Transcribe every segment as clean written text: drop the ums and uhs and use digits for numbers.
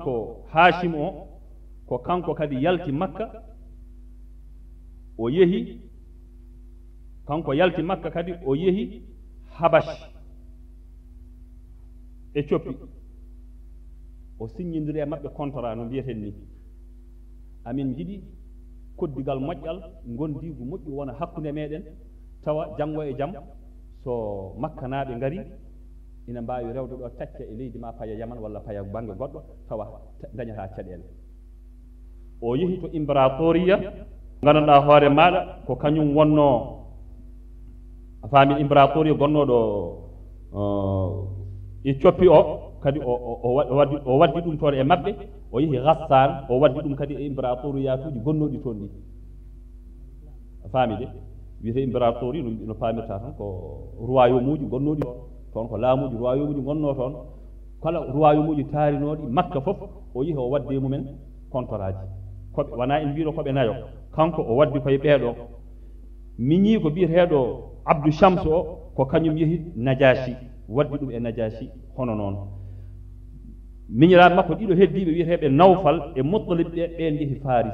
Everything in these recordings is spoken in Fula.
ko Hashim o ko kanko kadi yalti Makka o yehi kanko yalti Makka kadi o yehi Habash Éthiopie o signindiri e maɓɓe contrat no mbiyeten ni amin jiɗi koddigal moƴƴal gondigu moƴƴu wona hakkunde meɗen tawa janngo e jam so makkanaɓe ngari ina mbawi rewde ɗo tacca e leydi ma paya Yaman walla paya banggue goɗɗo tawa dañata caɗele o yehi to imbratoriya ganduɗa hoore maɗa ko kañum wonno a faami imbratoriya gonnoɗo Éthiopie o kadi o waddi ɗum toon e maɓɓe o yehi Ghassan o waddi ɗum kadi e imbratoriyatuji gonnoɗi toon ɗi a faami de wiyete imbratori no paamirta tan ko royaume uji gonnoɗi toon ko laamuji royaume uji gonno toon kala royaume uji taarinoɗi Makka fof o yehi o wadde mumen contrat ji koɓe wona en mbiɗo koɓe nayo kanko o waddi koye ɓeeɗo miñi ko biyeteɗo Abdou Shams o ko kañum yehi Najashi waddi ɗum e Najashi hono noon miñiraɓe makko ɗiɗo heddiɓe wiyeteɓe Nawfal e Muttalib ɓen jeehi Faris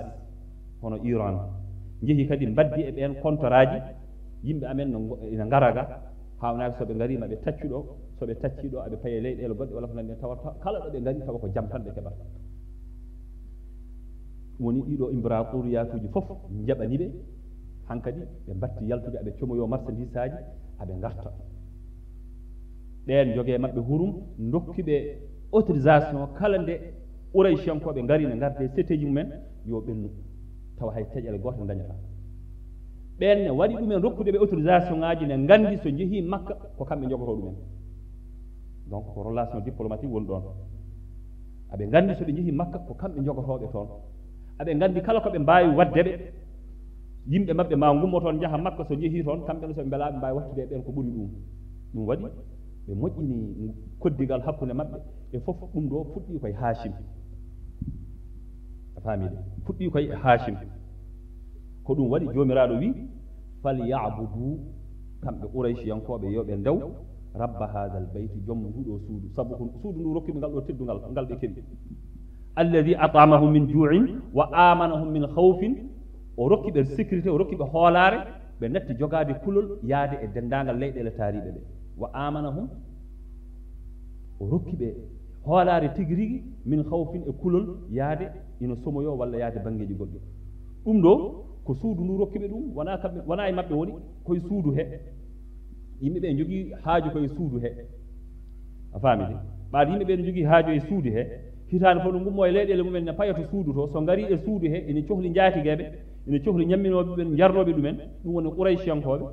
hono Iran jeehi kadi mbaddi e ɓen contrat ji yimɓe amen ina ngaraga hawnaɓe soɓe garima ɓe taccuɗo soɓe tacciɗo aɓe paye leyɗele goɗɗe walla ko nandi tawa kala ɗo ɓe gari tawa ko jam tan ɓe keɓata woni ɗiɗo imbratoriyatuji fof jaɓaniɓe hankadi ɓe mbatti yaltude aɓe comoyo marchandise aji aɓe garta ɓen jogue maɓɓe hurum dokkiɓe autorisation kala nde Quraychiyankoɓe ngari ne garde seteji mumen yo ɓennu tawa hay teƴele goto dañata ɓen ne waɗi ɗumen rokkude ɓe autorisation ngaji ne gandi so jeehi Makka ko kamɓe jogoto ɗumen donc ko relation diplomatique woni ɗon aɓe gandi soɓe jeehi Makka ko kamɓe jogotoɓe toon aɓe gandi kala koɓe mbawi waddeɓe yimɓe maɓɓe ma gummo toon jaaha Makka so jeehi toon kamɓe soɓe beelaɓe mbawi wattude e ɓen ko ɓuuri ɗum waɗi ɓe moƴƴini koddigal hakkude maɓɓe e fof ɗum ɗo fuɗɗi koye Hashim a faamide fuɗɗi koye Hashim ko ɗum waɗi jomiraɗo wi falyabudu kamɓe Quraychiyankoɓe yoɓe ndew rabba hadha al bayt joom nduɗo suudu sabu ko suudu ndu rokkiɓe ngal ɗo teddugal ngal ɓe keeɓi alladi atamahum min ju'in wa amanahum min khawfin o rokkiɓe sécurité o rokkiɓe hoolare ɓe natti jogade kulol yaade e dendagal leyɗele taariɓe ɓe wa amanahum o rokkiɓe hoolare tigi rigui min khawfin e kulol yaade ina somoyo walla yaade banggueji goɗɗi ɗum ɗo ko suudu ndu rokkiɓe ɗum wona kamɓe wona e maɓɓe woni koye suudu he yimɓeɓe jogui haaju koye suudu he a faami de ɓaade yimɓeɓe ne jogui haaju e suudu he hitande fof ɗum gummo e leyɗele mumen ne payato suudu to so gari e suudu he ene cohli jaatigueɓe ene cohli ñamminoɓe ɓe jarnoɓe ɗumen ɗum woni Quraychiyankoɓe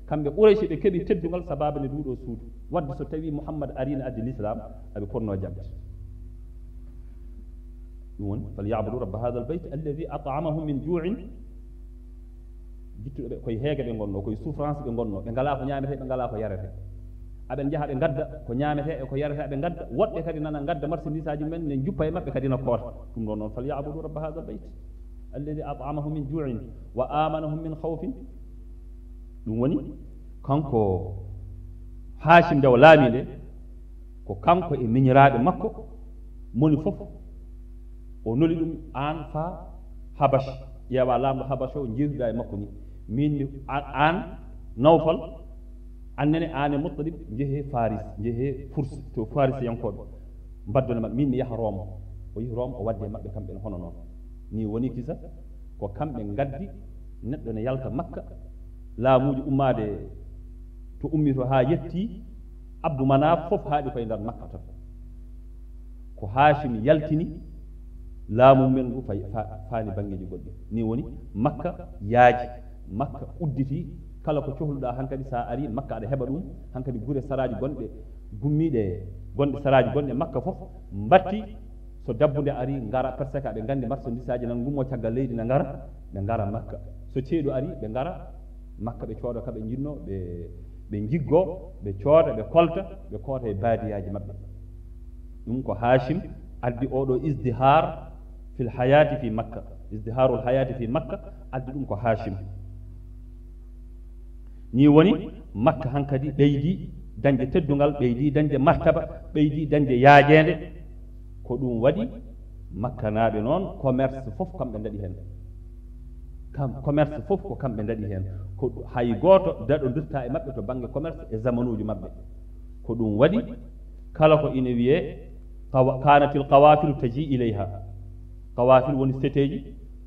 kamɓe Qurayshi ɓe keeɓi teddugal sababane nduɗo suudu wadde so tawi Muhammad arina addi l'islam aɓe ponno jabde ɗum woni falyabudu rabba hadha al bayt alladi at'amahum min ju'in jittuɓe koye heege ɓe gonno koye souffrance ɓe gonno ɓe ngala ko ñamete ɓe ngala ko yarete aɓen jaaha ɓe gadda ko ñamete e ko yarete ɓe gadda woɗɓe kadi nana gadda marchandise aji mumen ne juppa e maɓɓe kadi na koota ɗum ɗon noon falyabudu rabba hadha al bayt alladi at'amahum min ju'in wa amanahum min khawfin ɗum woni kanko Hashim nde o laami nde ko kanko e miñiraɓe makko moni fof o noli ɗum an fa Habash ƴeewa lamɗo Habash o jeetuɗa e makko ni min an Nawfal annene an e Muttalib jeehe Faris jeehe Furs to Farisiyankoɓe mbaddone maɓɓe min mi yaha Rome o yehi Rome o wadde maɓɓe kamɓe ne hono noon ni woni kisa ko kamɓe gaddi neɗɗo ne yalta Makka laamuji ummade to ummi to ha yetti Abdou Manaf fof haaɗi koye nder Makka tan ko Hashim yaltini laamu men ngu faani banggueji goɗɗi ni woni Makka yaaji Makka udditi kala ko cohluɗa hankadi sa ari Makka aɗa heɓa ɗum hankadi guure saraji gonɗe gummiɗe gonɗe saraji gonɗe Makka fof mbatti so dabbude ari ngara par ce que aɓe gandi marchandise aji nan gummo caggal leydi ne ngara ɓe ngara Makka so ceeɗu ari ɓe ngara Makka ɓe cooda kaɓe jinno ɓe jiggo ɓe cooda ɓe kolta ɓe koota e baadiyaji maɓɓe ɗum ko Hashim addi oɗo isdihar fil hayati fi Makka isdiharul hayati fi Makka addi ɗum ko Hashim ni woni Makka hankadi ɓeydi dañde teddugal ɓeydi dañde martaba ɓeydi dañde yaajede ko ɗum waɗi makkanaɓe noon commerce fof kamɓe daɗi hen commerce fof ko kamɓe daɗi hen ko hay goto daɗodirta e maɓɓe to banggue commerce e zamanuji maɓɓe ko ɗum waɗi kala ko ina wiye kanatil qawafilu taji ilayha qawafil woni seteji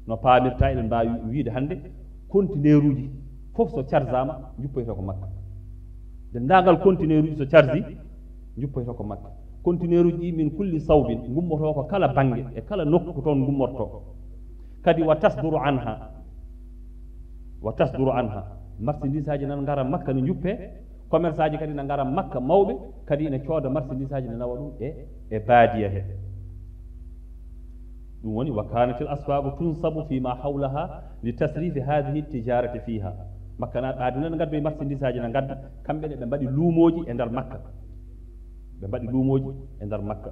no paamirta eɗen mbawi wiide hannde conteneur uji fof so chargama juppoyta ko makka dendagal conteneur uji so chargi juppoyta ko makka conteneur uji ɗi min kulli sawbin gummoto ko kala banggue e kala nokku toon gummorto kadi wa tasduru anha marchandise aji nan ngara makka ne juppe commerce aji kadi ne ngara makka mawɓe kadi ene cooda marchandise aji ne nawa ɗum e baadiya he ɗum woni wa kanat al aswaqu tunsabu fima hawlaha li tasrifi hadihi tijarati fiha makka na ɓaade nan gaddo e marchandise aji ne gadda kamɓe ne ɓe mbaɗi luumoji e nder makka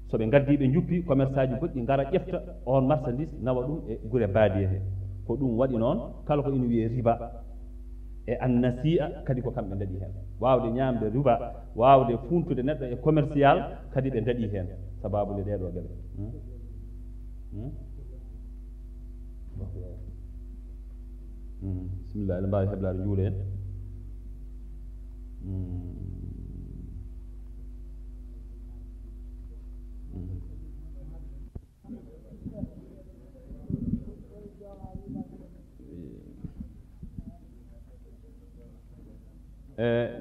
so ɓe gaddi ɓe juppi commerce aji goɗɗi ngara ƴefta on marchandise nawa ɗum e gure baadiya he ko ɗum waɗi noon kala ko ina wiye riba e annasi'a kadi ko kamɓe daɗi hen wawde ñamde riba wawde funtude neɗɗo e commercial kadi ɓe daɗi hen sababu le ɗeɗo geɗe bisimillah eɗen mbawi heblade juuɗe en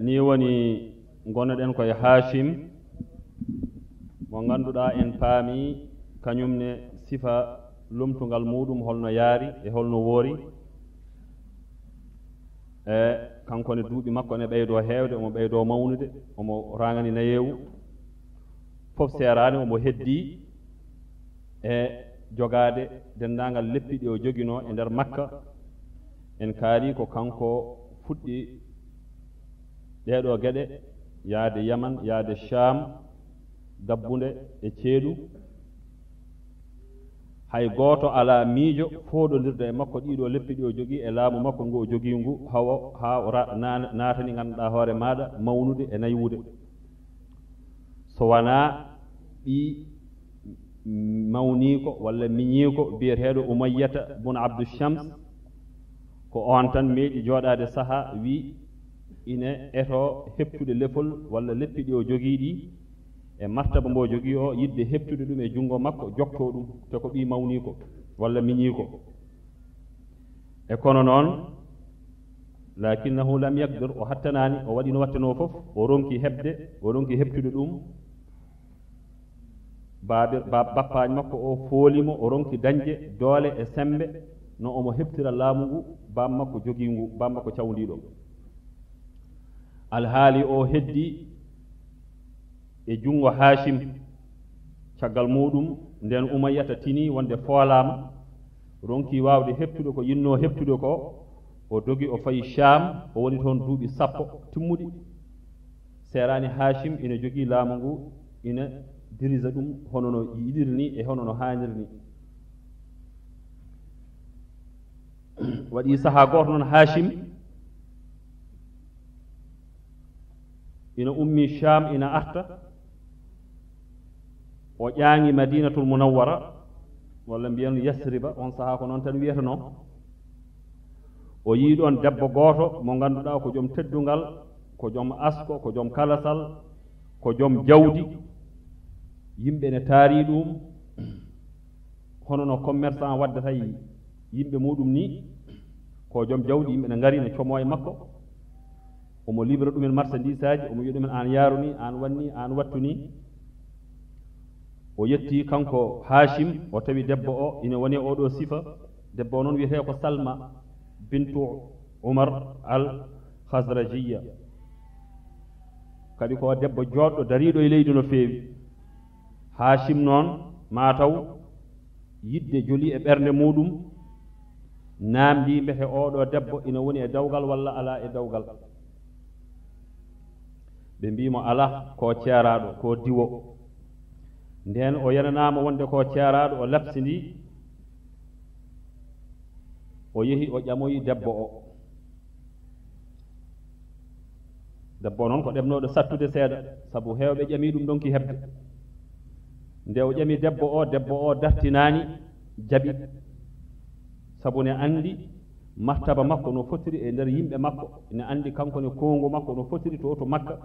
ni woni gonnoɗen koye Hachim mo ganduɗa en paami kañumne sifa lomtugal muɗum holno yaari e holno woori kankone duuɓi makko ne ɓeydo heewde omo ɓeydo mawnude omo rangani nayewu fof serani omo heddi e jogade dendagal leppiɗi o jogino e nder makka en kaari ko kanko fuɗɗi ɗeɗo gueɗe yaade yaman yaade sham dabbunde e ceeɗu hay gooto ala miijo fooɗodirde e makko ɗiɗo leppi ɗi o jogii e laamu makko ngu o jogii ngu ha naatani ngannduɗaa hoore maaɗa mawnude e naywude so wonaa ɗi mawnii ko walla miñii ko biyeteeɗo Umayyata bun Abdu Shams ko on tan meeɗi jooɗaade sahaa wii ine eto heɓtude lefol walla leppi ɗi o jogii ɗi e martaba mbo jogii o yidde heɓtude ɗum e junngo makko joktoo ɗum te ko ɓii mawnii ko walla miñii ko e kono noon lakinnahu lam yakdir o hattanaani o waɗi no wattanoo fof o ronki heɓde o ronki heɓtude ɗum bappaaji makko o foolimo o ronki dañde doole e sembe no omo heɓtira laamu ngu bam makko jogii ngu bam makko cawndiiɗo alhaali o heddi e junngo Hachim caggal muɗum nden Umayyata tini wonde foolaama ronki waawde heɓtude ko yinnoo heɓtude ko o dogi o fayi Sham o woni toon duuɓi 10 timmuɗi seeraani Hachim ina jogii laamu ngu ina dirisa ɗum hono no yiɗiri ni e hono no haaniri ni waɗii sahaa gooto noon Hachim ina ummi Sham ina arta o ƴaangi Madinatul Munawwara walla mbiyen Yasriba on sahaa ko noon tan wiyetanoo o yii ɗoon debbo gooto mo ngannduɗaa ko jom teddungal ko jom asko ko jom kalasal ko jom jawdi yimɓe ne taarii ɗum hono no commerçant waddata yimɓe muɗum ni ko jom jawdi yimɓe ne ngari ne comoo e makko omo libra ɗumen marchandise aji omo wiya ɗumen an yaaru ni an wanni an wattu ni o yetti kanko Hachim o tawi debbo o ina woni oɗo sifa debbo o noon wiyetee ko Salma bintu Umar al Khazrajiya kadi ko debbo jooɗɗo dariiɗo e leydi no feewi Hachim noon mataw yidde joli e ɓernde muɗum naamdi mbete oɗo debbo ina woni e dawgal walla ala e dawgal ɓe mbimo ala ko ceeraɗo ko diwo nden o yananama wonde ko ceeraɗo o labsidi o yehi o ƴamoyi debbo o debbo noon ko ɗemnoɗo sattude seeɗa sabu heewɓe ƴami ɗum ɗonki heɓde nde o ƴami debbo o dartinaani jaɓi sabu ne anndi martaba makko no fotiri e ndeer yimɓe makko ne anndi kanko ne kowngu makko no fotiri to makka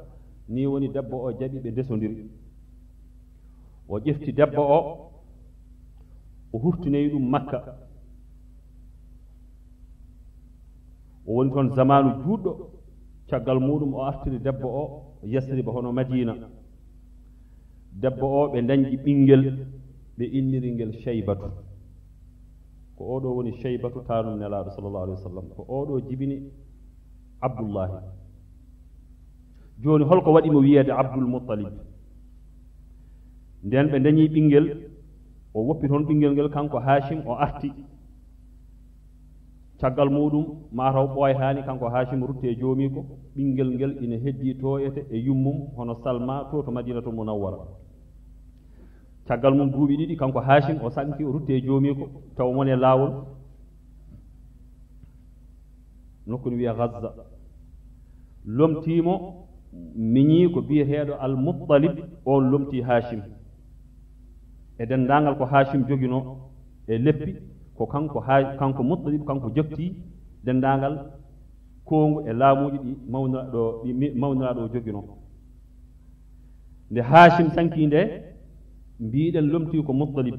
ni woni debbo o jaɓi ɓe ndesondiri o ƴefti debbo o hurtinoyi ɗum makka o woni toon zamanu juutɗo caggal muɗum o artiri debbo o Yasriba hono Madina debbo o ɓe dañƴi ɓinngel ɓe inniri ngel Cheybatu ko oɗo woni Cheybatu taanum nelaaɗo sallallahu alayhi wa sallam ko oɗo jibini Abdullahi jooni holko waɗi mo wiyeede Abdul Muttalib nden ɓe dañii ɓinngel o woppi toon ɓinngel ngel kanko Hachim o arti caggal muɗum mataw ɓooytaani kanko Hachim rutte joomi ko ɓinngel ngel ina heddii tooyete e yummum hono Salma to Madinatul Munawwara caggal mum duuɓi ɗiɗi kanko Hachim o sanki o rutte joomi ko taw mon e laawol nokku ne wiya Gaza lomtiimo miñii ko biyeteeɗo Al Muttalib on lomtii Hachim e denndaangal ko Hachim joginoo e leppi ko kanko Muttalib kanko joftii denndaangal koongu e laamuuji ɗi mawniraaɗo o joginoo nde Hachim sankii nde mbiiɗen lomtii ko Muttalib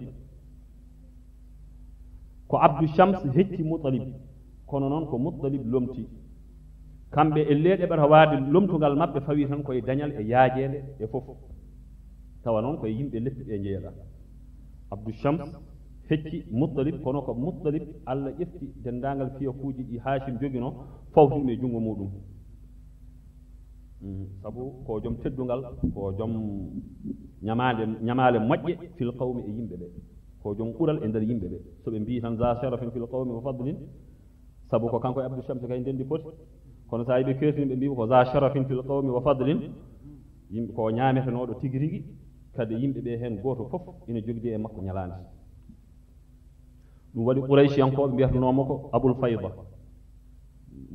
ko Abdou Shams hecci Muttalib kono noon ko Muttalib lomtii kamɓe e leeɗe ɓata waade lomtungal maɓɓe fawi tan koye dañal e yaajeede e fof tawa noon koye yimɓe leppi ɓe njeeɗa Abdou Shams hecci Muttalib kono ko Muttalib Allah ƴefti denndaangal fiyakuuji ɗi Hachim joginoo fawti ɗum e junngo muɗum sabu ko jom teddungal ko jom ñamaale moƴƴe fil qawmi e yimɓe ɓee ko jom ɓural e ndeer yimɓe ɓee so ɓe mbii tan za sharafin fil qawmi wa fadlin sabu ko kanko e Abdou Shams kay ndenndi foti kono so a yiɓe keertini ɓe mbiima ko za sharafin fil qawmi wa fadlin yimɓe ko ñaametenooɗo tigi rigi kadi yimɓe ɓee heen gooto fof ina jogdii e makko ñalaande ɗum waɗi Quraysiyankooɓe mbiyatanooma ko Abul Fayda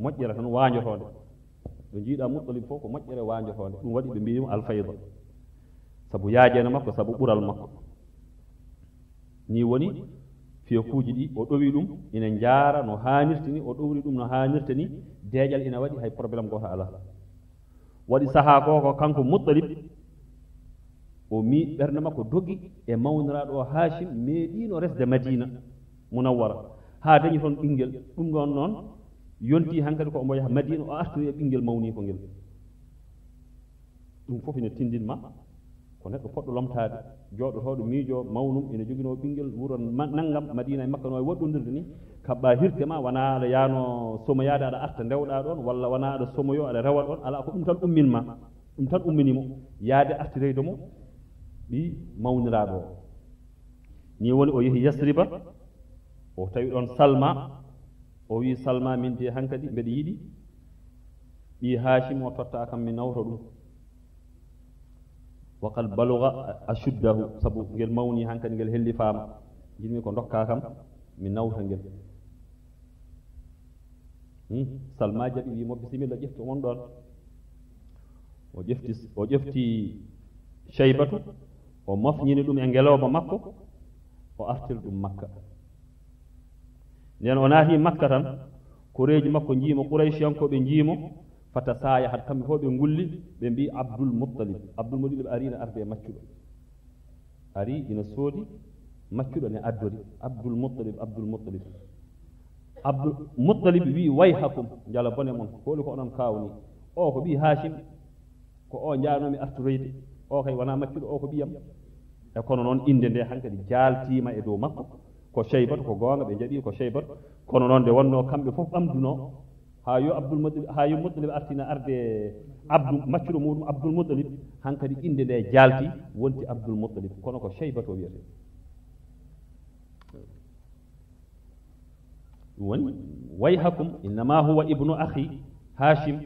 moƴƴere tan waañotoonde ɗo njiiɗaa Muttalib fof ko moƴƴere waañotoonde ɗum waɗi ɓe mbiyima Al Fayda sabu yaajeeno makko sabu ɓural makko ni woni fiyakuuji ɗi o ɗowi ɗum ina njaara no haanirta ni o ɗowri ɗum no haanirta ni deeƴal ina waɗi hay probléme gooto alaa waɗi sahaa goo ko kanko Muttalib o mii ɓernde makko dogi e mawniraaɗo o Hachim meeɗiino resde Madina Munawwara haa dañi toon ɓinngel ɗum ɗon noon yontii hankadi ko omo yaha Madina o artiri e ɓinngel mawnii ko ngel ɗum fof ina tindinma ko neɗɗo poɗɗo lomtaade jooɗotooɗo miijoo mawnum ina joginoo ɓinngel wuro nanngam Madina e Makka no e waɗɗondirde ni kaɓɓaa hirte ma wonaa aɗa yaano somoyaade aɗa arta ndewɗaa ɗoon walla wonaa aɗa somoyo aɗa rewa ɗoon alaa ko ɗum tan umminma ɗum tan umminimo yaade artireyde mo ɓi mawniraaɗo o ni woni o yehi Yasriba o tawi ɗon Salma o wii Salma min de hankadi mbeɗa yiɗi ɓi Hachim o totta kam mi nawta ɗum wa qad baluga ashuddahu sabu ngel mawni hankadi ngel helli faama jinmi ko dokka kam mi nawta ngel Salma jaɓi wimo bisimilla ƴefti on ɗon o ƴefti Cheybatu o mofñini ɗum e ngelooba makko o artiri ɗum Makka nden o naatii Makka tan koreeji makko njiimo Quraysiyankooɓe njiimo fata saaya hade kamɓe fof ɓe ngulli ɓe mbii Abdul Muttalib ariino arde e maccuɗo ari ina soodi maccuɗo ne addori Abdul Muttalib wii wayhakum njala bone mon hooli ko onon kaawni o ko ɓii Hachim ko o njaanoomi artoroyde o kay wonaa maccuɗo o ko ɓiyam e kono noon inde nde hankadi jaaltiima e dow makko ko Cheybatu ko goonga ɓe jaɓii ko Cheybatu kono noon nde wonnoo kamɓe fof ɓamdunoo haa yo Muttalib artina arde maccuɗo muɗum Abdul Muttalib hankadi inde nde jaalti wonti Abdul Muttalib kono ko Cheybatu o wiyete ɗum woni wayhakum innama huwa ibnu akhi Hachim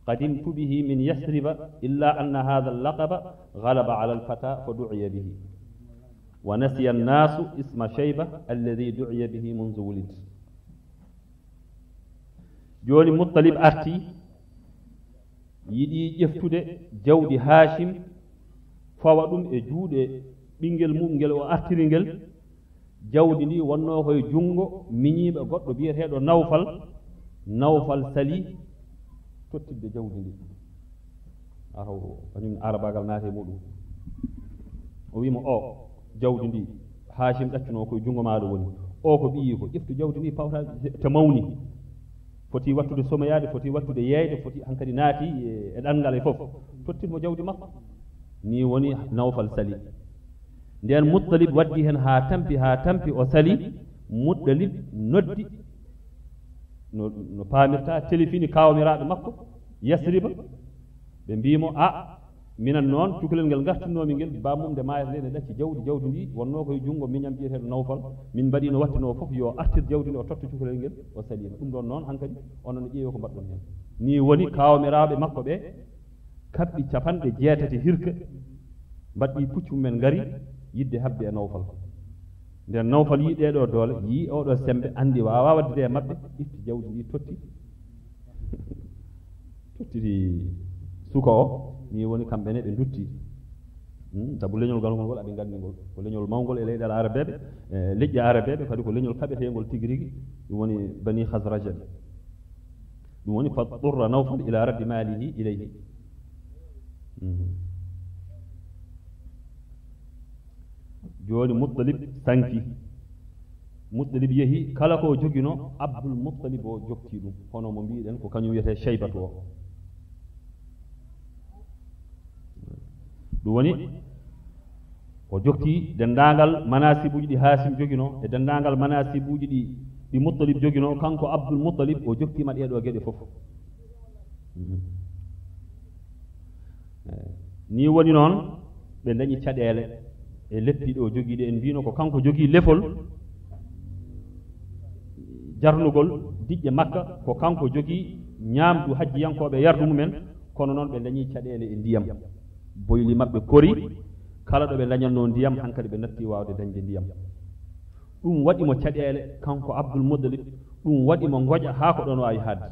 qadimtu bihi min Yasriba illa anna hadha allaqaba galaba ala alfata fa du'iya bihi wa nasiya annasu isma Shayba alladhi du'iya bihi munzu wulid jooni Muttalib arti yiɗi ƴeftude jawdi Hachim fawa ɗum e juuɗe ɓinguel mum ngel o artiri ngel jawdi ndi wonno koye jungo miñiɓe goɗɗo biyeteɗo nawfal sali tottidde jawdi ndi ataw kañum arabagal naate muɗum o wima o jawdi ndi Hachim ɗaccuno koye jungo maɗo woni o ko ɓiyi ko ƴeftu jawdi ndi pawta to mawni foti wattude somoyade foti wattude yeyde foti hankkadi naati e ɗanngal e fof tottirmo jawdi makko ni woni nawfal sali nden Muttalib waddi hen ha tampi o sali Muttalib noddi no paamirta telefini kawmiraɓe makko Yasriba ɓe mbimo minan noon cukalel ngel gartinnomi ngel bamum nde mayata nde ne ɗacci jawdi ndi wonno koye jungo miñam biyeteɗo Nawfal min mbaɗino wattino fof yo artir jawdi ndi o totta cukalel ngel o salima ɗum ɗon noon hankkadi onon no ƴeewi ko mbaɗɗon hen ni woni kawmiraɓe makko ɓe kaɓɓi 80 hirka mbaɗɗi puccu mumen ngari yidde habde e Nawfal nden Nawfal yi ɗeɗo doole yi oɗo sembe andi wawa wadde e mabɓe itti jawdi ndi tottiti suka o ni woni kamɓene ɓe dutti sabu leñol galngol ngol aɓe nganndi ngol ko leñol mawngol e leyɗele arabeɓe leƴƴi arabeɓe kadi ko leñol kaɓetengol tigi rigi ɗum woni bani Khazraja ɗum woni fa ɗurra Nawfal ila raddi malihi ilayhi joni Muttalib sanki Muttalib yeehi kala ko jogino Abdul Muttalib o jofti ɗum hono mo mbiɗen ko kañum wiyete Cheybatu o ɗum woni o jofti dendagal manasibuji ɗi Hashim jogino e dendagal manasibuji ɗi Muttalib jogino kanko Abdul Muttalib o joftima ɗeɗo gueɗe fof ni woni noon ɓe dañi caɗele e leppiɗo o jogiiɗe en mbino ko kanko jogii lefol jarnugol diƴƴe Makka ko kanko jogii ñaamdu hajjiyankoɓe yardu mumen kono noon ɓe dañi caɗele e ndiyam boyli maɓɓe kori kala ɗo ɓe dañatno ndiyam hankkadi ɓe natti wawde dañde ndiyam ɗum waɗimo caɗele kanko Abdul Muttalib ɗum waɗimo goƴa haa ko ɗon wawi haadde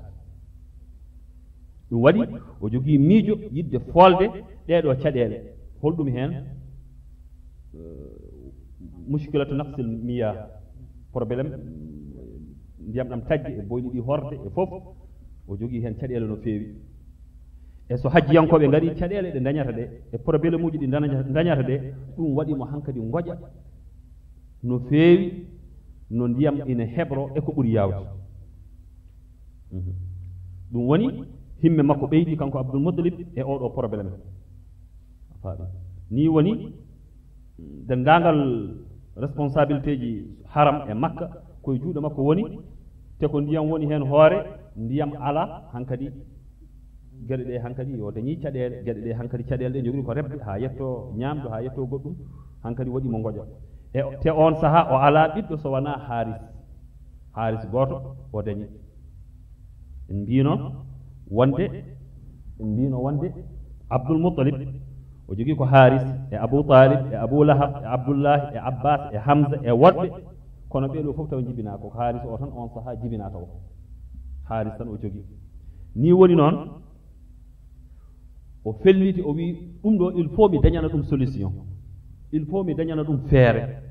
ɗum waɗi o jogii miijo yidde folde ɗeɗo caɗele holɗum heen muskilatu naqsil miya probléme ndiyam ɗam taggi e boyli ɗi horde e fof o jogii heen caɗele no feewi e so hajjiyankoɓe ngari caɗele ɗe dañata ɗe e probléme uji ɗi dañata ɗe ɗum waɗimo hankkadi goƴa no feewi no ndiyam ina heɓro e ko ɓuri yawde ɗum woni himme makko ɓeydi kanko Abdul Muttalib e oɗo probléme faaɓi ni woni dendagal responsabilité ji haram e Makka koye juuɗe makko woni te ko ndiyam woni heen hoore ndiyam ala hankkadi geɗe ɗe hankkadi yo dañi caɗele geɗe ɗe hankkadi caɗele ɗe jogii ko rebde ha yetto ñaamdu ha yetto goɗɗum hankkadi waɗimo ngoƴa e te on saaha o ala ɓiɗɗo so wona Haris goto o dañi en mbino wonde Abdul Muttalib o jogii ko Haris e Abu Talib e Abu Lahab e Abdullah e Abbas e Hamza e woɗɓe kono ɓeɗo fof taw jibina ko Haris o tan on saaha jibina taw Haris tan o jogii ni woni noon o felliti o wi ɗum ɗo il faut mi dañana ɗum solution il faut mi dañana ɗum feere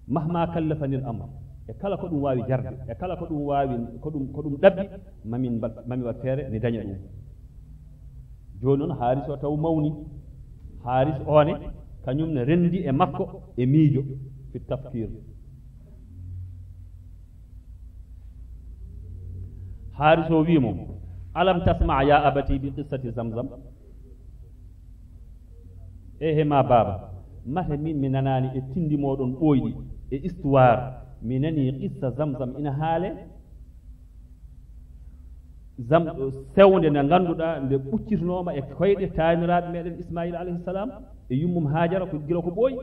mahma kallafanil amr e kala ko ɗum wawi jarde e kala ko ɗum wawi ko ɗum ɗabɓi mami wat feere mi daña ɗum joni noon Haris o taw mawni Haris one kañum ne rendi e makko e miijo fi tafkir Haris o wimo alam tasma ya abati bi qissati Zamzam ehe ma baba mate min mi nanani e tindi moɗon ɓoyɗi e histoire mi nani qissa Zamzam ina haale sewnde nde ngannduɗaa nde ɓuccitinooma e koyɗe taamiraaɓe meɗen Ismaïla alayhi salam e yummum Hajara ko gila ko ɓooyi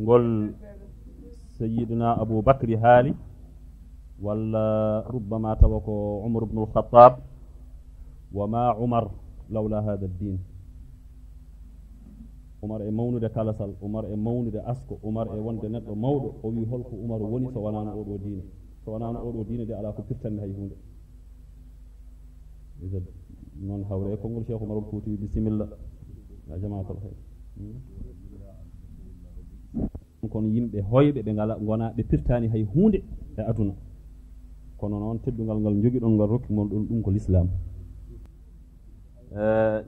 ngol Sayyidina Abu Bakri haali walla rubbama tawa ko Umar ibn al-Khattab wa ma Umar lawla hada ad-din Umar e mawnude kalasal Umar e mawnude asko Umar e wonde neɗɗo mawɗo o wi holko Umar woni so wonaano oɗo diine so wonaano oɗo diine de ala ko pirtanne hay hunde noon hawre e konngol Cheikh Oumar Foutiyou bisimilla ya jamaatul hayr kono yimɓe hoyɓe ɓe ngala gona ɓe pirtani hay hunde e aduna kono noon teddungal ngal jogiɗon ngal rokki mon ɗum ko l'islam.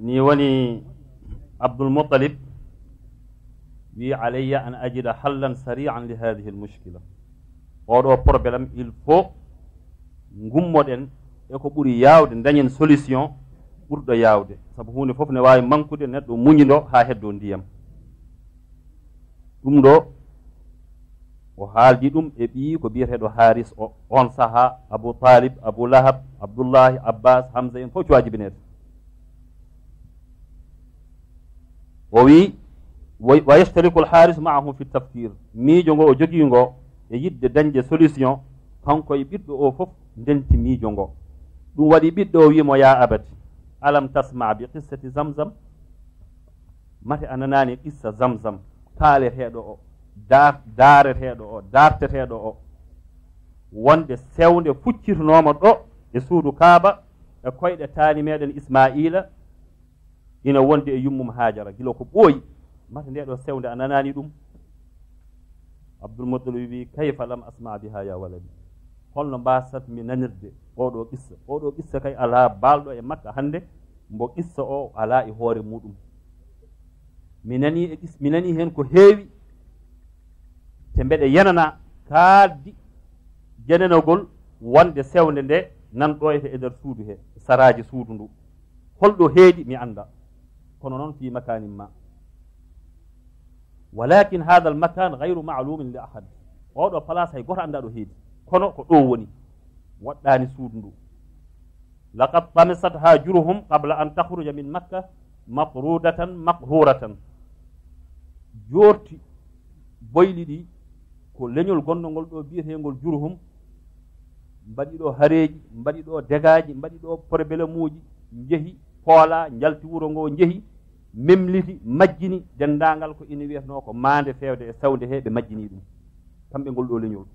ni woni Abdul Muttalib wi alayya an ajida hallan sari'an li hadhihi almushkila oɗo probléme il faut gummoɗen eko ɓuuri yawde dañen solution ɓurɗo yawde saabu hunde foof ne wawi mankude neɗɗo muñido ha heddo ndiyam ɗum ɗo o haaldi ɗum e ɓii ko biyeteɗo Haris o on saaha Abu Talib, Abu Lahab, Abdullahi, Abbas, Hamza en fof cuwajibinede o wi wa yashtariku al-Haris ma'ahu fi tafkir miijo ngo o jogii ngo e yidde dañde solution kanko e ɓiɗɗo o fof ndenti miijo ngo ɗum waɗi ɓiɗɗo o wimo ya abati alam tasma bi qissati zamzam mate a nanani qissa zamzam kaaleteɗo o daareteɗo o darteteɗo o wonde sewnde fuccitnoma ɗo e suudu Kaaba e koyɗe taani meɗen Ismaila ina wonde e yummum Hajara gila ko ɓooyi mate nde ɗo sewnde a nanani ɗum Abdul Muttalib wi kayfa lam asma biha ya waladi holno mbasat mi nanirde oɗo qissa kay ala balɗo e Makka hande mbo qissa o ala e hoore muɗum mi nani hen ko heewi te mbeɗe yenana kaaldi jenenogol wonde sewnde nde nanɗo e nder suudu he saraji suudu ndu holɗo heedi mi anda kono noon fi makanin ma walakin hada al makan gayru maalumin li ahad oɗo place hay goto anda ɗo heedi kono ko ɗo woni waɗɗani suudu ndu laqad tamisat ha jurhum qabla an takhruja min makka matrudatan maqhuratan jorti boyli ɗi ko leñol gonnol ɗo biyetengol jurhum mbaɗi ɗo hareji mbaɗi ɗo degaji mbaɗi ɗo probléme uji jeehi poola jalti wuro ngo jeehi memliti majjini dendagal ko ina wiyatno ko mande fewde e sawde he ɓe majjini ɗum kamɓe ngol ɗo leñol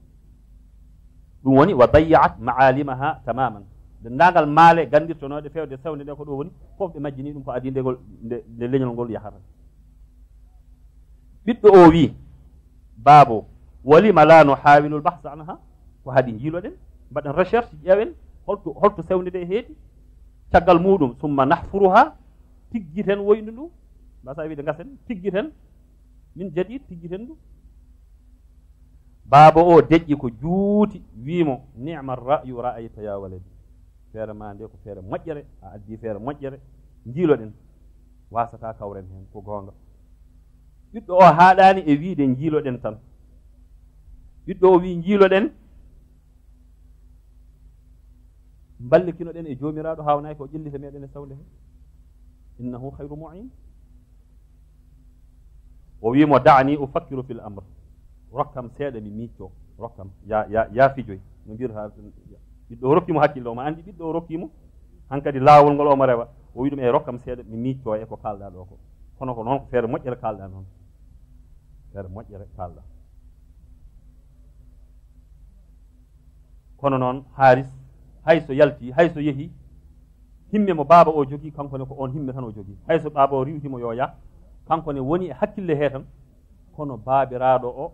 ɗum woni wa dayyat maalimaha tamaman dendagal maale gandirtonoɗe fewde sawde nde ko ɗo woni fof ɓe majjini ɗum ko adi ndegol nde leñol ngol yahata ɓiɗɗo o wi baabo walima la no hawilul bahsa anha ko haadi jiiloɗen mbaɗen recherche ƴeewen holto sewde nde heedi caggal muɗum summa nahfuruha tiggiten woynu ndu mbasa wiide gasen tiggiten min jadid tiggiten ndu baaba o deƴƴi ko juuti wiimo ni'ma ra'yu ra'ayta ya waladi feere ma nde ko feere moƴƴere a addi feere moƴƴere jiiloɗen wasata kawren hen ko gonga ɓiɗɗo o haaɗani e wiide jiiloɗen tan ɓiɗɗo o wi jiiloɗen ballikinoɗen e jomiraɗo hawnaki ko ƴellita meɗen e sawde he innahu hayru mu'in o wimo da'ani ufakkiru fil amr rokkam seeɗa mi micco rokkam ya fijoy no mbirata ɓiɗɗo o rokkimo hakkille o ma andi ɓiɗɗo o rokkimo hankkadi laawol ngol omo rewa o wi ɗum e rokkam seeɗa mi micco e ko kalɗa ɗo ko kono ko noon ko feere moƴƴere kalɗa noon feere moƴƴere kalɗa kono noon Haris hayso yalti hayso yeehi himme mo baaba o jogii kankone ko on himme tan o jogii hayso baaba o riwtimo yo yah kankone woni e hakkille he tan kono baabiraɗo o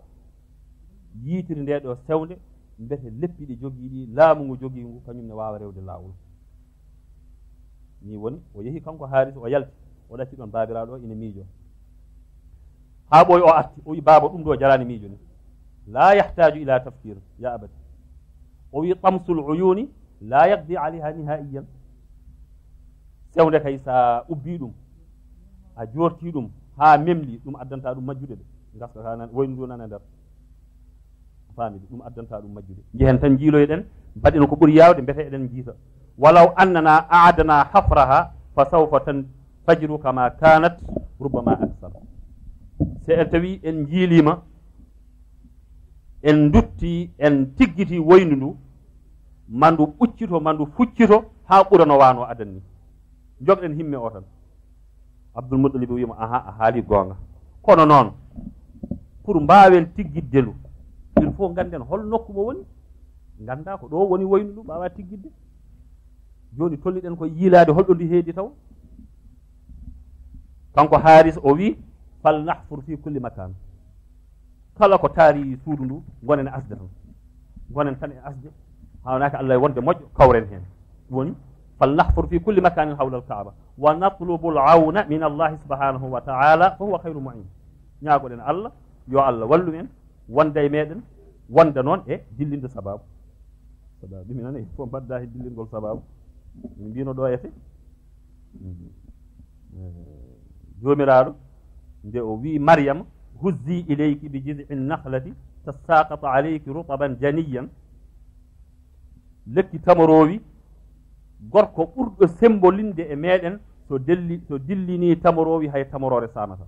yiitiri nde ɗo sewnde mbete leppi ɗi jogii ɗi laamu ngu jogii ngu kañum ne waawa rewde laawol ni woni o yehi kanko Haris o yalti o ɗacci ɗon baabiraɗo o ina miijo haa ɓoy o arti o wi baaba ɗum ɗo jarani miijo ni la yahtaju ila tafkir ya abati o wi tamsul uyuni la yaqdi alayha nihaiyan sewnde kay sa ubbi ɗum a jorti ɗum ha memli ɗum addanta ɗum majjude ɗe gaskata woynu ndu nana nder faamidi ɗum addanta ɗum majjude jehen tan jiiloyɗen mbaɗen ko ɓuuri yawde mbete eɗen jiita walaw annana aadana hafraha fa sawfa tan fajru kama kanat rubbama aksar se en tawi en jiilima en dutti en tiggiti woynu ndu mandu ɓuccito mandu fuccito ha ɓurano wano adan ni jogɗen himme o tan Abdul Muttalib wima aha a haali gonga kono noon pour mbawen tiggidde ndu il faut ganden hol nokku mo woni ganda ko ɗo woni woynu ndu mbawa tiggidde joni tolniɗen ko yiilade holɗo ndi heedi taw kanko Haris o wi fal nahfur fi kulli makan kala ko taari suudu ndu gonen asde tan gonen tan e asde hawnaka Allah wonde moƴƴo kawren hen woni fal nahfur fi kulli makanin hawla al kaaba wa natlubu al awna min Allah subhanahu wa ta'ala fa huwa khayru mu'in ñaagoɗen Allah yo Allah wallu men wonde e meɗen wonde noon e dillinde sababu ɗumi nani fof mbadda he dillingol sababu min mbino ɗo ete jomiraɗo nde o wi maryam huzzi ilayki bi jiz'i nahlati tasaqata alayki rutaban janiyan lekki tamorowi gorko ɓurɗo sembolinde e meɗen so dillini tamorowi hay tamorore sanata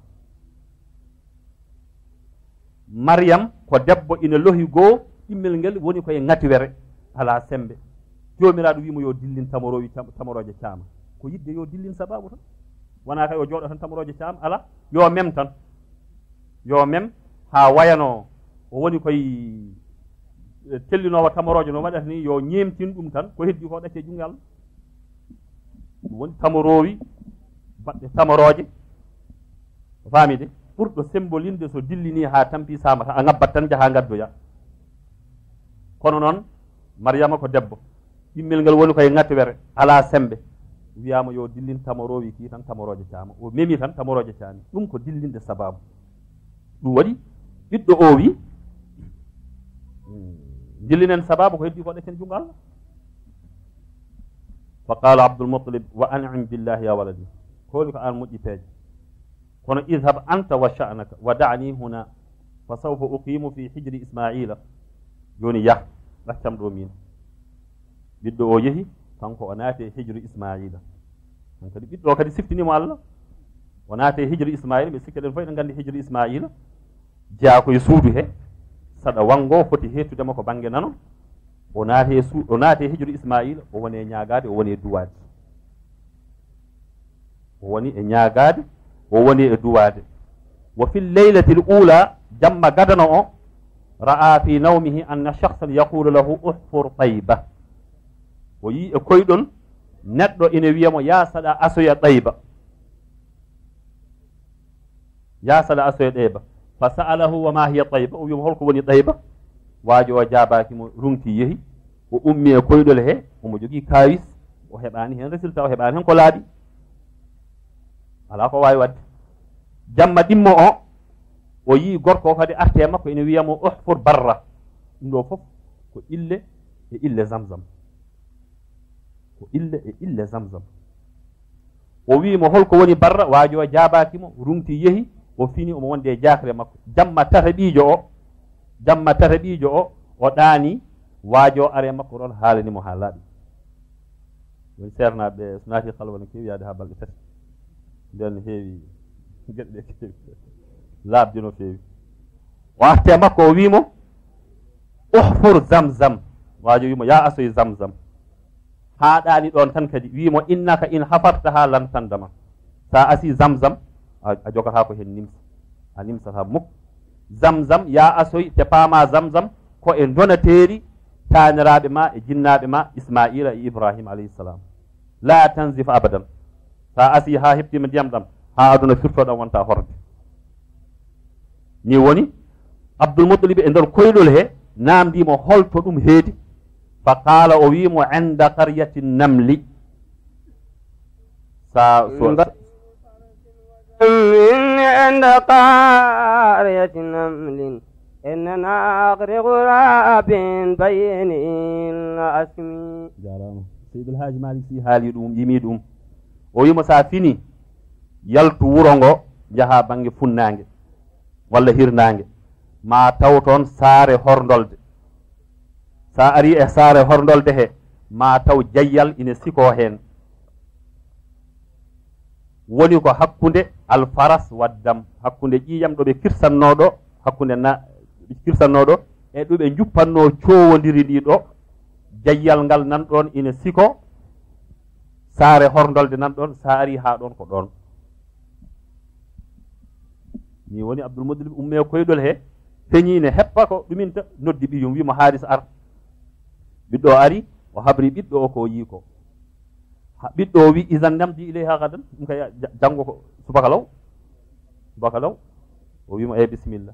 maryam ko debbo ina lohi goo ɗimmel ngel woni koye ngatiwere ala sembe jomiraɗo wimo yo dillin tamorowi tamoroje caama ko yidde yo dillin sababu tan wona kay o jooɗo tan tamoroje caama ala yo mem tan yo mem ha wayano o woni koye tellinowo tamoroje no waɗata ni yo ñemtin ɗum tan ko heddi ko ɗacce jungo Allah ɗum woni tamorowi baɗɗe tamoroje famide ɓurɗo sembolinde so dillini ha tampi samata a ngabbat tan jaha gaddoya kono noon maryama ko debbo ɗimmel ngel woni koye ngatiwere ala sembe wiyama yo dillin tamorowi ki tan tamoroje caama o memi tan tamoroje caami ɗum ko dillinde sababu ɗum waɗi ɓiɗɗo o wi dillinen sababu ko heddi ko ɗaccen jungo Allah fa qala abdulmutalib wa an'im billahi ya waladi koli ko an moƴƴi peeje kono idhab anta wa sha'naka wa da'ni huna fa sawfa uqimu fi hijri ismaila joni yah ɗaccam ɗo min ɓiɗɗo o yeehi kanko o naati e hijru ismaila on kadi ɓiɗɗo o kadi siftinimo Allah o naati e hijru ismaila ɓe sikka ɗen fof eɗen nganndi hijru ismaila jeya koye suudu he saɗa wango foti hettudema ko bange nano o naati e hijru ismaila o woni e ñaagade o woni e duwade o woni e ñaagade o woni e duwade wa fi lleylati l ula jamma gadano o ra'a fi nawmihi anna shakhsan yaqulu lahu uhfur tayba o yi e koyɗol neɗɗo ina wiyamo ya saɗa asoya ɗayba ya saɗa asoya ɗayba fa sa'alahu wa ma hiya ɗayba o wiyamo holko woni ɗayba waajo o jaabakimo runti yehi o ummi e koyɗol he omo jogii kawis o heɓani hen résultat o heɓani hen ko laaɓi ala ko wawi wadde jamma ɗimmo o yi gorko o kadi arte makko ina wiyamo uhfur barra ɗum ɗo fof ko ille e ille zamzam ko ille e ille zamzam o wimo holko woni barra waajo o jaabakimo rumti yehi o fini omo wonde e jakre makko jamma tata ɓiijo o ɗaani waajo are makko ɗon haalanimo ha laaɓi woni sernaɓe so naati halwa no kewi yaade ha balɗe tati nden heewi geɗe ɗe kewi laabde no feewi o arte makko o wimo uhfur zamzam waajo wimo ya asoye zamzam ha ɗaani ɗon tan kadi wimo innaka in hafartaha lan tandama sa asi zamzam a jogata ko hen nimsa a nimsata mukk zamzam ya asoy te paama zamzam ko e donateeri taaniraaɓe ma e jinnaaɓe ma ismaila e ibrahima alayhisalam la tanzif abadan sa asi ha heɓtima ndiyam ɗam ha aduna firtoɗam wonta horde ni woni abdoulmutalib e nder koyɗol he namdimo holto ɗum heedi fa qala o wimo enda qaryati namli عند قرية نمل إننا أغرق راب بين الأسمي jarama seydi alhaji malik si haali ɗum yimi ɗum o wimo sa fini yaltu wuro ngo jaha bangge funnangue walla hirnangue ma taw toon saare hordolde sa ari e saare hordolde he ma taw jayyal ina siko hen woni ko hakkunde alfaras waddam hakkunde ƴiƴam ɗo ɓe kirsannoɗo hakkunde ɓe kirsannoɗo e ɗo ɓe juppanno cowodiri ndi ɗo jayyal ngal nan ɗon ina siko saare hordolde nan ɗon sa ari ha ɗon ko ɗon ni woni abdoulmutalib umme koyɗol he feñine heppa ko ɗuminta noddi ɓiyum wimo haaris ar ɓiɗɗo ari o habri ɓiɗɗo o ko yi ko ɓiɗɗo o wi isan namdi ileyha gadan ɗum kay janngo ko subaka law subaka law o wimo e bisimilla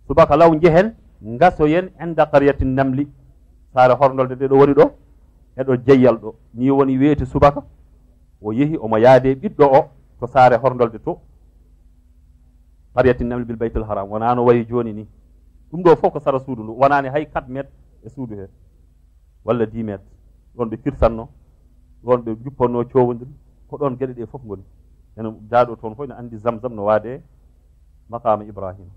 subaka law jehen gasoyen enda qaryatin namli saare horndolde nde ɗo woni ɗo eɗo jeyyal ɗo ni woni weeti subaka o yehi omo yaade ɓiɗɗo o to saare horndolde to qaryatin namli bil baytul haram wonano wayi joni ni ɗum ɗo fof ko sara suudu ndu wonani hay 4 métre e suudu he walla 10 métre ɗon ɓe firtanno ɗon ɓe juppanno cowodiri ko ɗon gueɗe ɗe fof goni ene jaaɗo toon fof ne andi zamzam no waade maqama ibrahima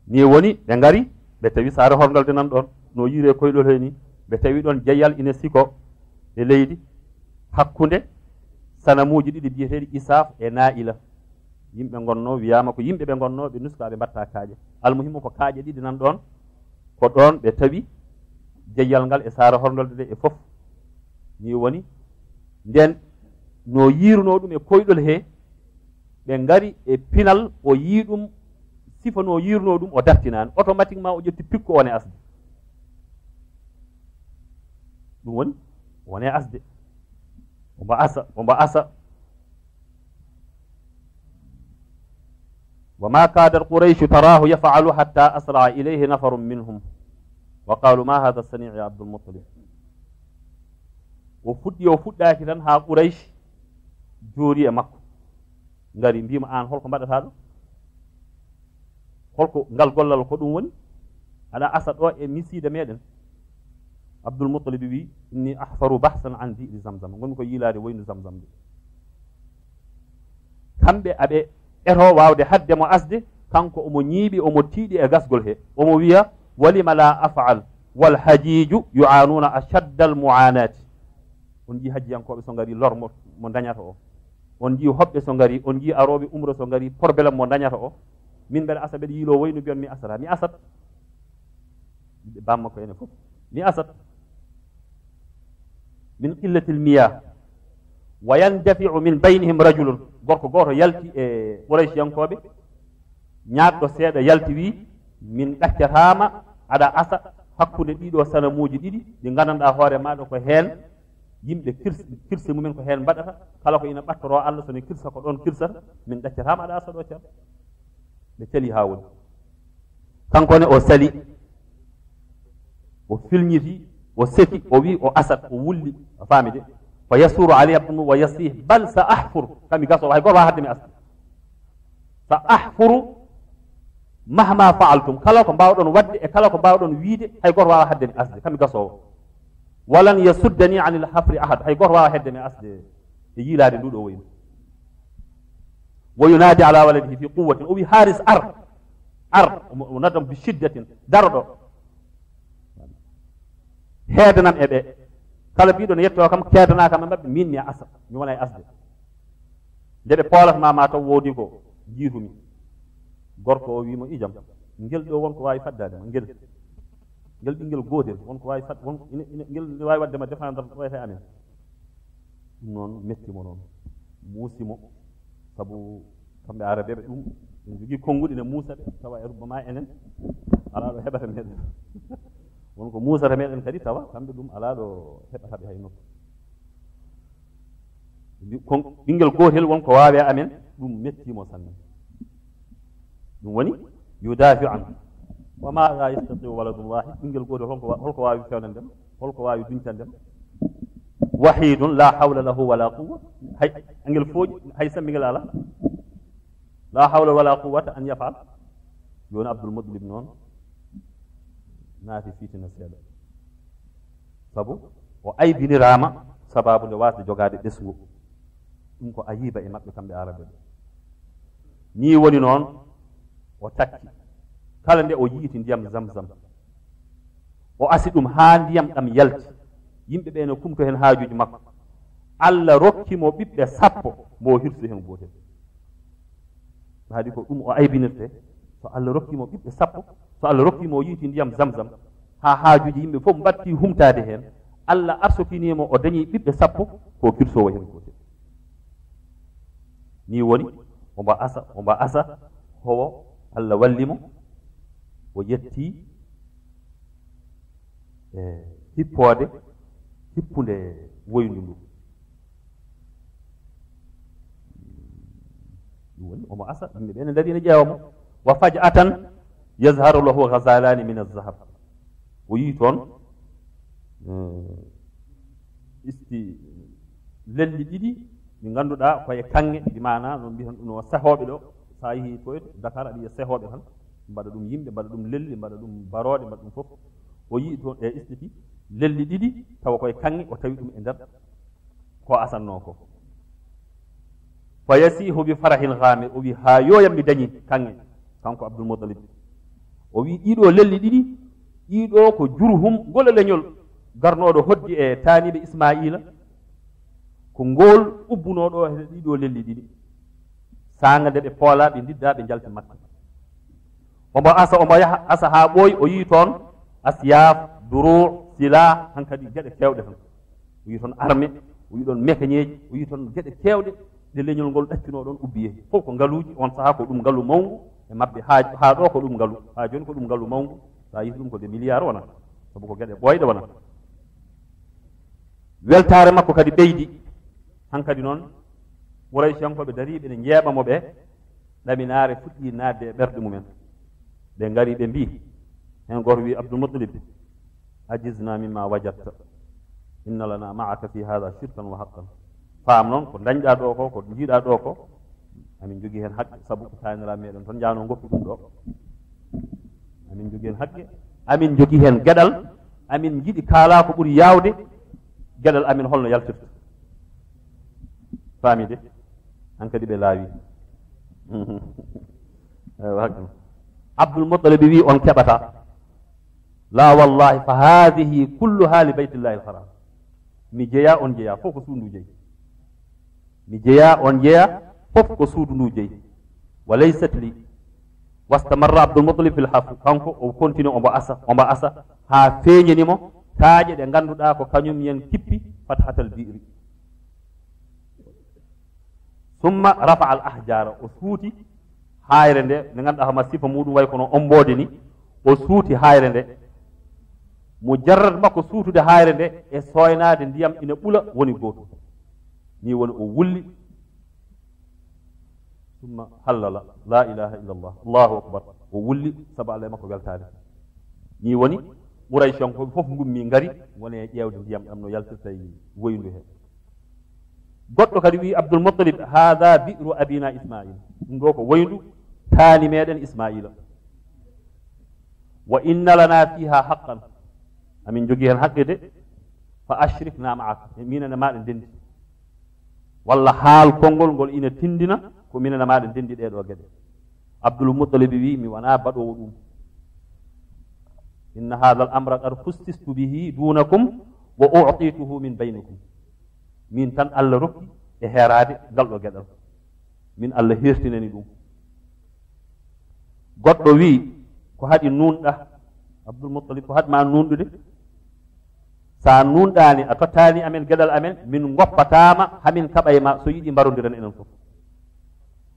ni woni ɓe ngari ɓe tawi saare horndolde nan ɗon no yiire koyɗol he ni ɓe tawi ɗon jeyyal ine siko e leydi hakkunde sanamuji ɗiɗi biyeteɗi isaf e naila yimɓe gonno wiyama ko yimɓe ɓe gonno ɓe nuska ɓe mbatta kaaƴe almuhimu ko kaaƴe ɗiɗi nan ɗon ko ɗon ɓe tawi jeyyal ngal e saare horndolde nde e fof ni woni nden no yiruno ɗum e koyɗol he ɓe ngari e pinal o yii ɗum sifa no yiruno ɗum o dartinani automatiquement o ƴetti pikko wone asde ɗum woni wone asde ombo asa وما كادت قريش تراه يفعل حتى أسرع إليه نفر منهم وقالوا ما هذا الصنيع يا عبد المطلب وفداك تن ها قريش جوري مكو ngari mbima an holko mbaɗata ɗo holko ngal gollal ko ɗum woni aɗa asa ɗo e miside meɗen abdoul moutalib wi inni ahfaru bahsan an diɗi zamzam gonmi ko yiilade woynu zamzam de kamɓe aɓe eto wawde hadde mo asde kanko omo ñiiɓi omo tiiɗi e gasgol he omo wiya walima la afal wal hajiju yu'anuna ashadda al mu'anati on ji hajjiyankoɓe so ngari lor mo dañata o on ji hoɓɓe so ngari on ji aroɓe umra so ngari probléme mo dañata o min mbeɗa asa mbeɗa yiilo woynu mbiyon mi asata mi asat bamma ko ene fof mi asat min qillatil miyah wa yandafi'u min baynihim rajulun gorko goto yalti e quraish yankoɓe ñaɗɗo seeɗa yalti wi min ɗaccatama aɗa asa hakkude ɗiɗo sanamuji ɗiɗi ɗi gandanɗa hoore maɗa ko hen yimɓe kirse mumen ko hen mbaɗata kala ko ina ɓattoro Allah sone kirsa ko ɗon kirsata min ɗaccatama aɗa asa ɗo ceerno ɓe cali ha woni kankone o sali o filñiti o seki o wi o asat o wulli a faami de fa yasuru alayhi abdum wa yasih bal sa ahfur kami gaso hay goto wa hadde mi asde sa ahfuru mahma fa'altum kala ko mbawɗon wadde e kala ko mbawɗon wiide hay goto wawa hadde mi asde kami gasowo walan yasuddani anil hafri ahad hay goto wawa hedde mi asde e yiilade nduɗo woyni wo yunadi ala waladihi fi quwwatin o wi haris ar o naddam bi shiddatin daroɗo heedanam e ɓe kala mbiɗo ne yetto kam keedanakam e maɓɓe min mi asa mi wona e asde nde ɓe poolatma ma taw woodi ko jiitumi gorko o wimo ijam ngel ɗo wonko wawi faddade ma ngel ɓinguel gotel wonko wawi fad won ngel ne wawi waddema défendre wayte amen ɗum noon mettimo noon muusimo saabu kamɓe arabeɓe ɗum en jogui konnguɗi ne muusa ɓe tawa e rubbama enen ala ɗo heɓata meɗen wonko muusata meɗen kadi tawa kamɓe ɗum ala ɗo heɓataɓe hay nokku ɓinguel gotel wonko wawi amen ɗum mettimo sanne ɗum woni yudafi an wa ma la yastatiu waladun wahid ɓinguel gotel holko wawi fewnandem holko wawi duñtandem wahidun la hawla lahu wala quwa hay angel fooƴi hay sambingel ala la hawla wala quwata an yafal joni abdoul moutalib noon naati fiitina seeɗa sabu o aybinirama sababu nde wasde jogade ɓesgu ɗum ko ayiba e maɓɓe kamɓe arabe ɓe ni woni noon o takki kala nde o yiiti ndiyam zamzam o asi ɗum ha ndiyam ɗam yalti yimɓe ɓe no kumto hen haajuji makko Allah rokkimo ɓiɓɓe 10 mo hirsu hen gotel haadi ko ɗum o aybinirte so Allah rokkimo ɓiɓɓe 10 so Allah rokkimo o yiiti ndiyam zamzam ha haajuji yimɓe fof mbatti humtade hen Allah arsokinimo o dañi ɓiɓɓe 10 ko kirsowo hen gotel ni woni omba asa howo Allah wallimo o yetti hippode hippude woyndu ndu ɗum woni omo asa yimɓe ɓe ne dari ne ƴeewa mo wa faj'atan yazharu lahu ghazalani min azahab o yii toon isti lelli ɗiɗi ɗi ngannduɗaa koye kanŋe ɗi mana no mbiyan ɗum no sehooɓe ɗo so a yehii toyto Dakar aɗa yiya sehooɓe tan mbaɗa ɗum yimɓe mbaɗa ɗum lelli mbaɗa ɗum barooɗe mbaɗa ɗum fof o yii toon e istiti lelli ɗiɗi tawa koye kanŋe o tawi ɗum e nder ko asannoo ko fa yasihu bi farahin ghamir o wi haa yoyam mi dañi kanŋe kanko Abdoulmoutalib o wi ɗiɗo lelli ɗiɗi ɗiɗo ko jurhum ngol leñol garnoɗo hoddi e taaniɓe Ismaila ko ngol ubbunoɗo e ɗiɗo lelli ɗiɗi sanga nde ɓe poola ɓe ndidda ɓe jalti makka omo yaha asa haa ɓooyi o yii toon asyaf duru sila hankadi geɗe kewɗe tan o yii toon armé o yii ɗon mécanieji o yii toon geɗe kewɗe nde leñol ngol ɗaccino ɗon ubbi yehi fof ko ngaluuji on sahaa ko ɗum ngalu mawngu e maɓɓe haa ɗo ko ɗum ngalu haa jooni ko ɗum ngalu mawngu sa yii ɗum ko de milliard wona sabu ko geɗe ɓooyɗe wona weltare makko kadi ɓeydi hankadi noon Quraysiyankoɓe dariɓe ne jeeɓamo ɓe ɗaminaare fuɗɗi naatde e ɓerɗe mumen ɓe ngari ɓe mbi hen goto wi Abdoulmoutalib ajizna mimma wajatta inna lana maaka fi hada shirkan wa haqqan faam noon ko dañɗa ɗo ko jiiɗa ɗo ko amin jogii hen haqqe sabu ko taanira meɗen toon jano goppi ɗum ɗo amin jogii hen haqqe amin jogii hen gueɗal amin jiiɗi kaala ko ɓuuri yawde gueɗal amin holno yaltirta faami de hankadi ɓe laawi Abdoulmoutalib wi on keɓata la wallahi fa hadihi kulluha li baytillahi alharam mi jeeya on jeeya fof ko suudu ndu jeeyi mi jeeya on jeeya fof ko suudu ndu jeeyi wa laysat li wastamarra Abdoulmoutalib fil haf kanko o continue omo asa ha feeñanimo taaƴe ɗe ngannduɗaa ko kañum yen kippi fathatal bi'ri summa rafa al ahjara o suuti hayre nde nde ngannduɗaa hama sifa muɗum way kono omboode ni o suuti hayre nde mo jarrat makko suutude hayre nde e soynaade ndiyam ina ɓula woni gootum ni woni o wulli summa hallala la ilaha illa allah allahu akbar o wulli sabu allah e makko weltaade ni woni Quraysiyankoɓe fof ngummi ngari woni e ƴeewde ndiyam ɗam no yaltirta e woyndu heen goɗɗo kadi wi Abdoulmoutalib hada bi'ru abina Ismaila ɗum ɗo ko woyndu taani meɗen Ismaila wa inna lana fiha haqqan amin jogii heen haqqe de fa ashrikna maaka minen e maɗa ndendi walla haal konngol ngol ina tindina ko minen e maɗa ndendi ɗeɗo geɗe Abdoulmoutalib wi mi wona baɗowo ɗum inna hada al amra qad fustistu bihi dunakum wa u'tituhu min baynikum min tan Allah rokki e heerade ngal ɗo geɗal min Allah hertinani ɗum goɗɗo wi ko haɗi nunɗa Abdoulmoutalib ko haɗma nunɗude sa nunɗani a tottani amen geɗal amen min goppatama hamin kaɓa e ma so yiɗi mbarodiran enen fof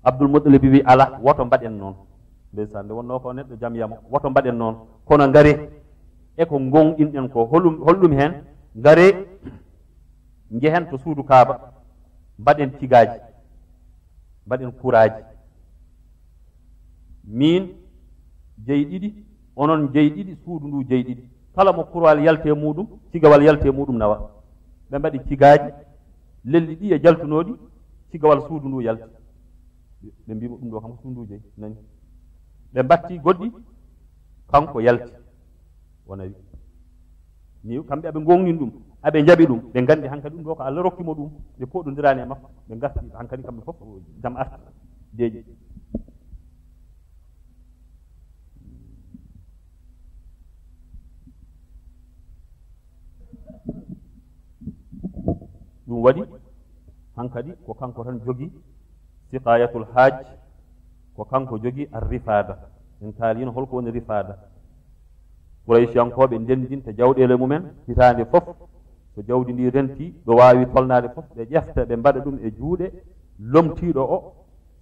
Abdoulmoutalib wi ala woto mbaɗen noon ndeysan nde wonno ko neɗɗo jaam yamo woto mbaɗen noon kono ngare e ko gonɗinɗen ko holɗum hen ngare njehen to suudu Kaaba mbaɗen tigaji mbaɗen kuraji min jeyi ɗiɗi onon jeyi ɗiɗi suudu ndu jeyi ɗiɗi kala mo kurwal yalte muɗum cigawal yalte muɗum nawa ɓe mbaɗi tigaji lelli ɗi e jaltunoɗi cigawal suudu ndu yalti ɓe mbimo ɗum ɗo kam suudu ndu jeyi nani ɓe mbatti goɗɗi kanko yalti wona wi ni kamɓe aɓe gongnin ɗum aɓe jaɓi ɗum ɓe gandi hankadi ɗum ɗo ko Allah rokkimo ɗum ɓe poɗodirani e makko ɓe garti hankadi kamɓe fof jam arta deeƴi ɗum waɗi hankadi ko kanko tan jogi siqayatul hajj ko kanko jogi ar rifada en kaalino holko woni rifada Quraysiyankoɓe ndendinta jawɗele mumen hitande fof so jawdi ndi renti ɗo wawi tolnade fof ɓe ƴefta ɓe mbaɗa ɗum e juuɗe lomtiɗo o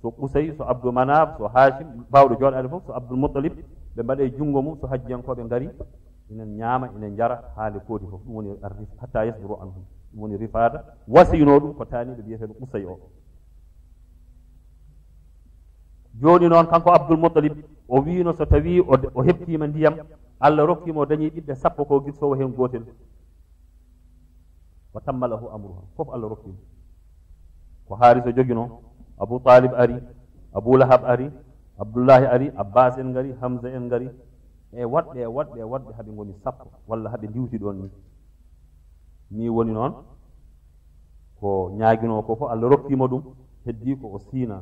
so Qusay so Abdou Manaf so Hashim bawɗo joɗade fof so Abdoulmoutalib ɓe mbaɗa e jungo mum so hajjiyankoɓe ngari inen ñaama inen jara haade footi fof ɗum woni hatta yasduru anhum ɗum woni rifada wasino ɗum ko taaniɗo biyeteɗo Qusay o joni noon kanko Abdul Muttalib o wiino so tawi o heɓtima ndiyam Allah rokkimo o dañi ɓiɓɓe 10 ko gitsowo hen gotel wa tammalahu amruha fof Allah rokkimo ko Haris o jogino Abu Talib ari Abu Lahab ari Abdullahi ari Abbas en ngari Hamza en ngari e waɗɓe haɓe goni 10 walla haɓe diwti ɗon ni woni noon ko ñaaguino ko fof Allah rokkimo ɗum heddi ko o siina